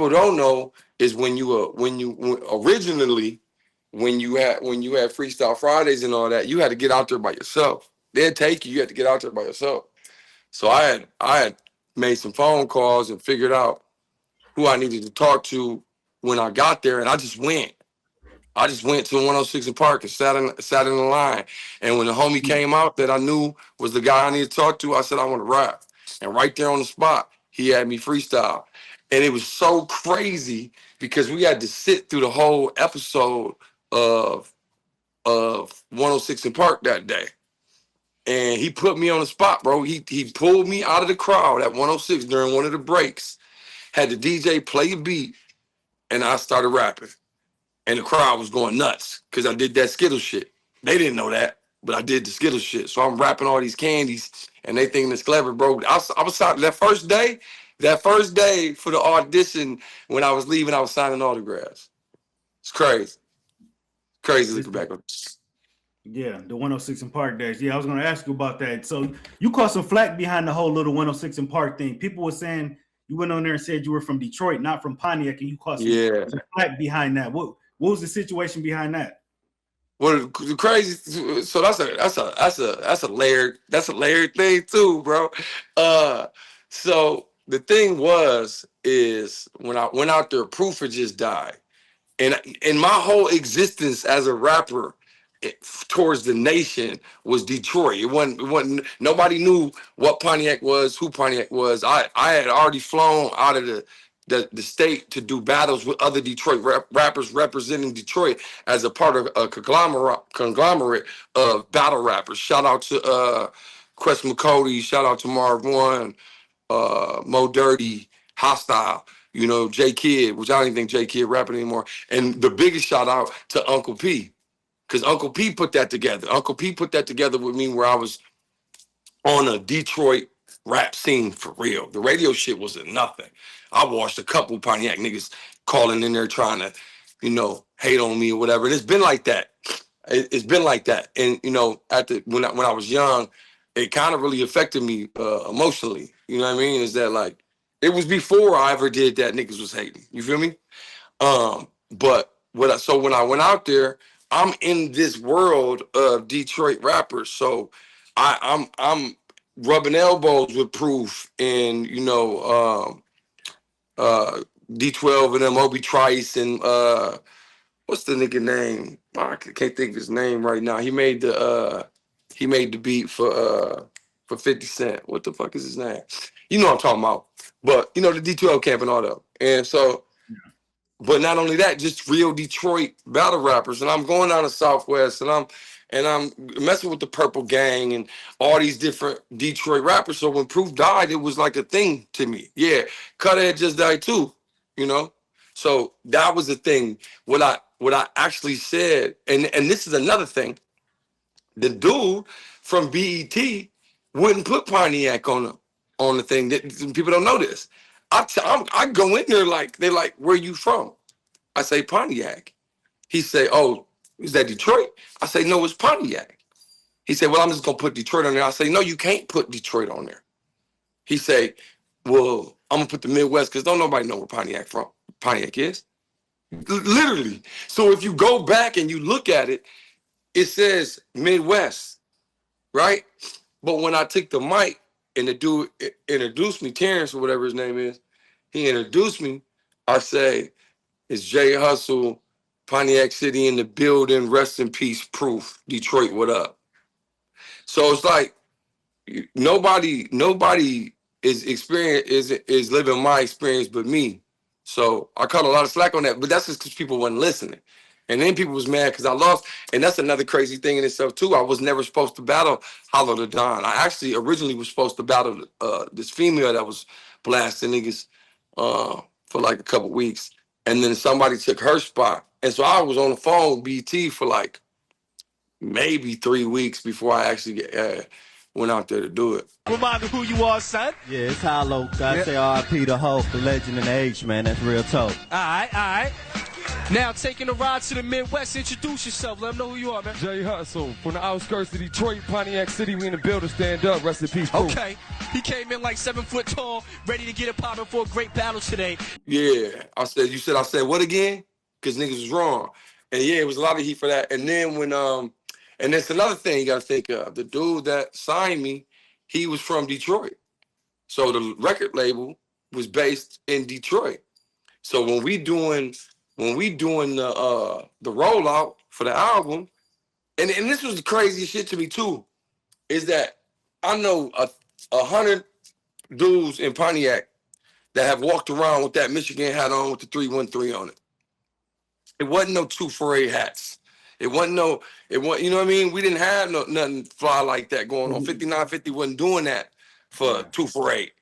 people don't know is originally when you had Freestyle Fridays and all that, you had to get out there by yourself. They'd take you. You had to get out there by yourself. So I had made some phone calls and figured out who I needed to talk to when I got there, and I just went. I just went to 106 in Park and sat in the line. And when the homie came out that I knew was the guy I needed to talk to, I said, I want to rap. And right there on the spot, he had me freestyle. And it was so crazy because we had to sit through the whole episode of 106 in Park that day. And he put me on the spot, bro. He pulled me out of the crowd at 106 during one of the breaks, had the DJ play a beat, and I started rapping. And the crowd was going nuts because I did that Skittles shit. They didn't know that, but I did the Skittles shit. So I'm rapping all these candies, and they thinking it's clever, bro. I was that first day for the audition when I was leaving, I was signing autographs. It's crazy. Crazy looking back on this. Yeah, the 106 in Park days. Yeah, I was going to ask you about that. So you caught some flack behind the whole little 106 in Park thing. People were saying you went on there and said you were from Detroit, not from Pontiac, and you caught some flack behind that. What was the situation behind that? Well, the crazy. So that's a layered thing too, bro. So the thing is when I went out there, Proof had just died, and my whole existence as a rapper towards the nation was Detroit. It wasn't. Nobody knew what Pontiac was, who Pontiac was. I had already flown out of the state to do battles with other Detroit rappers representing Detroit as a part of a conglomerate of battle rappers. Shout out to Quest McCody, shout out to Marv One, Mo Dirty, Hostile, J Kid, which I don't even think J Kid rapping anymore. And the biggest shout out to Uncle P, because Uncle P put that together. Uncle P put that together with me where I was on a Detroit rap scene for real. The radio shit wasn't nothing. I watched a couple Pontiac niggas calling in there trying to, hate on me or whatever. And it's been like that. It's been like that. And, when I was young, it kind of really affected me emotionally. You know what I mean? Is that like, it was before I ever did that niggas was hating. You feel me? But so when I went out there, I'm in this world of Detroit rappers. So I'm rubbing elbows with Proof and, D12 and them, Obi Trice and what's the nigga name? I can't think of his name right now. He made the beat for 50 Cent. What the fuck is his name? You know what I'm talking about. But the D12 camp and all that. And so, but not only that, just real Detroit battle rappers. And I'm going down to Southwest and I'm messing with the Purple Gang and all these different Detroit rappers. So when Proof died, it was like a thing to me. Yeah, Cutter had just died too, So that was the thing. What I actually said, and this is another thing. The dude from BET wouldn't put Pontiac on the thing. People don't know this. I go in there like, they're like, where you from? I say Pontiac. He say, oh, is that Detroit? I say, no, it's Pontiac. He said, well, I'm just going to put Detroit on there. I say, no, you can't put Detroit on there. He say, well, I'm going to put the Midwest because don't nobody know where Pontiac is. Literally. So if you go back and you look at it, it says Midwest, right? But when I took the mic and the dude introduced me, Terrence or whatever his name is, he introduced me, I say, it's Jay Hussle, Pontiac City in the building, rest in peace, Proof, Detroit, what up? So it's like nobody is living my experience but me. So I caught a lot of slack on that, but that's just because people wasn't listening. And then people was mad because I lost. And that's another crazy thing in itself too. I was never supposed to battle Hollow the Don. I actually originally was supposed to battle this female that was blasting niggas for like a couple weeks. And then somebody took her spot. And so I was on the phone with BT for like maybe 3 weeks before I actually went out there to do it. Remind me who you are, son. Yeah, it's Hollow. Gotta say RIP to Hope, the legend and the age, man. That's real talk. All right. Now taking a ride to the Midwest, introduce yourself. Let them know who you are, man. Jay Hussle from the outskirts of Detroit, Pontiac City. We in the building. Stand up. Rest in peace, crew. Okay. He came in like 7 foot tall, ready to get it popping for a great battle today. Yeah, I said what again? Because niggas was wrong. And yeah, it was a lot of heat for that. And then when and that's another thing you gotta think of. The dude that signed me, he was from Detroit. So the record label was based in Detroit. So when we doing the rollout for the album, and this was the craziest shit to me too, is that I know 100 dudes in Pontiac that have walked around with that Michigan hat on with the 313 on it. It wasn't no 248 hats. You know what I mean? We didn't have nothing fly like that going on. 5950 wasn't doing that for 248.